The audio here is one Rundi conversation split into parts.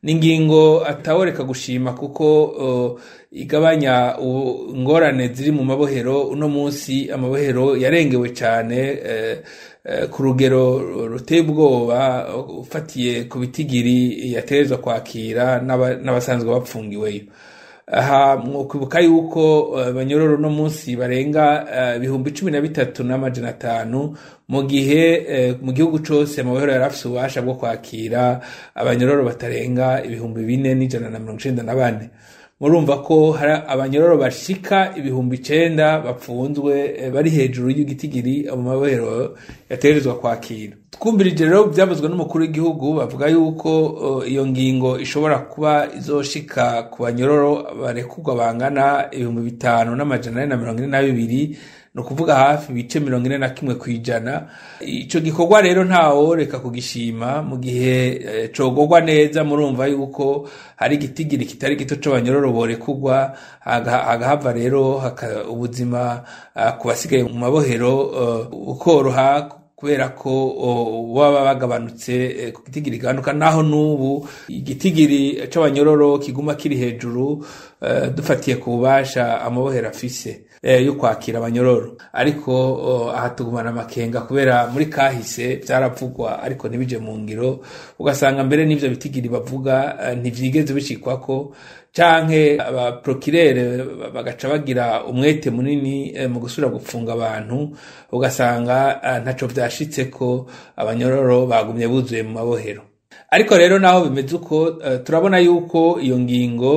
n'ingingo ataworeka gushima kuko igabanya ingorane ziri mu mabohero. Uno munsi amabohero yarengewe cyane ku rugero ruteye ubwoba ufatiye ku bitigiri yaterezwa kwakira n'abasanzwe bapfungiweyo. Aha mwibuka yuko abanyororo no munsi barenga 13,500 mu gihe mu gihugu cose amabohero yarafise ububasha bwo kwakira abanyororo batarenga 4,194. Murumva ko hari abanyororo bashika 9,000 bapfunzwe bari hejuru y'igitigiri mu mabohero yaterezwa kwakira. Twumvirije rero byavuzwe n'umukuru w'igihugu bavuga yuko iyo ngingo ishobora kuba izoshika ku banyororo barekurwa bangana 5,442, no kuvuga hafi ibice 41%. Ico gikorwa rero ntawo reka kugishima mu gihe cogogwa neza. Murumva yuko hari igitigiri kitari gito c'abanyororo borekurwa, agahava rero ubuzima kubasigaye mu mabohero ukoroha, kubera ko baba bagabanutse ku gitigiri gabanuka, naho n'ubu igitigiri c'abanyororo kiguma kiri hejuru dufatiye ku bubasha amabohero afise yo kwakira abanyororo. Ariko aha tugumana amakenga kubera muri kahise vyaravugwa ariko ntibije mu ngiro, ugasanga mbere n'ivyo bitigiri bavuga ntivyigeze bishikwako, canke abaprokirere bagaca bagira umwete munini mu gusubira gupfunga abantu, ugasanga ntaco vyashitseko, abanyororo bagumye buzuye mu mabohero. Ariko rero naho bimeze uko turabona yuko iyo ngingo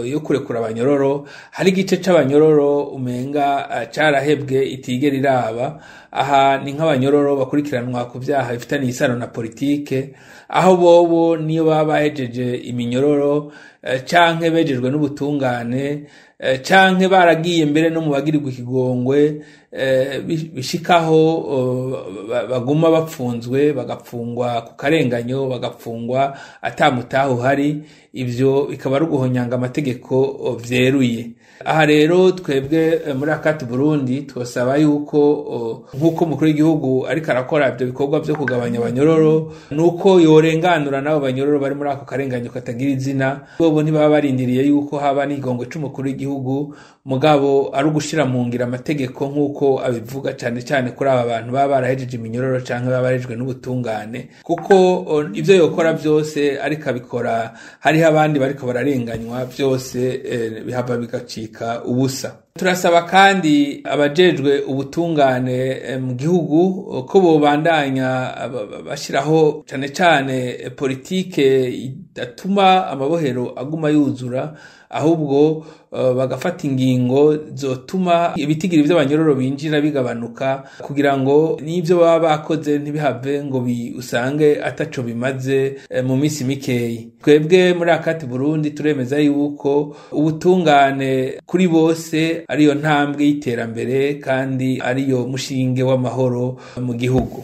yo kurekura abanyororo hari igice c'abanyororo umenga carahebwe itigera iraba. Aha ni nk'abanyororo bakurikiranwa ku vyaha bifitaniye isano na politike, aho bobo niyo baba bahejeje iminyororo canke bejejwe n'ubutungane canke baragiye mbere no mu bagirirwa ikigongwe, bishikaho baguma bapfunzwe, bagapfungwa ku karenganyo, bagapfungwa atamutaho hari. Ivyo bikaba ari uguhonyanga amategeko vyeruye. Aha rero twebwe muri Akati Burundi twosaba yuko nkuko mukuru w'igihugu ariko arakora ibyo bikorwa byo kugabanya abanyororo, nuko yorenganura nabo banyororo bari muri ako karenganyo katagira izina. Bobo ntibaba barindiriye yuko haba n'igongwe c'umukuru w'igihugu, mugabo ari ugushira mu ngira amategeko nkuko abivuga, cyane cyane kuri aba bantu baba barahejeje iminyororo canke baba barejwe n'ubutungane, kuko ivyo yokora byose ariko abikora hari abandi bariko bararenganywa, byose bihava bigacika ubusa. Turasaba kandi abajejwe ubutungane mu gihugu ko bobandanya bashiraho cane cane politike idatuma amabohero aguma yuzura, ahubwo bagafata ingingo zotuma ibitigiri vy'abanyororo binjira bigabanuka, kugira ngo n'ivyo baba bakoze ntibihave ngo usange ataco bimaze mu misi mikeyi. Twebwe muri Akati Burundi turemeza yuko ubutungane kuri bose ariyo ntambwe y'iterambere kandi ariyo mushinge w'amahoro mu gihugu.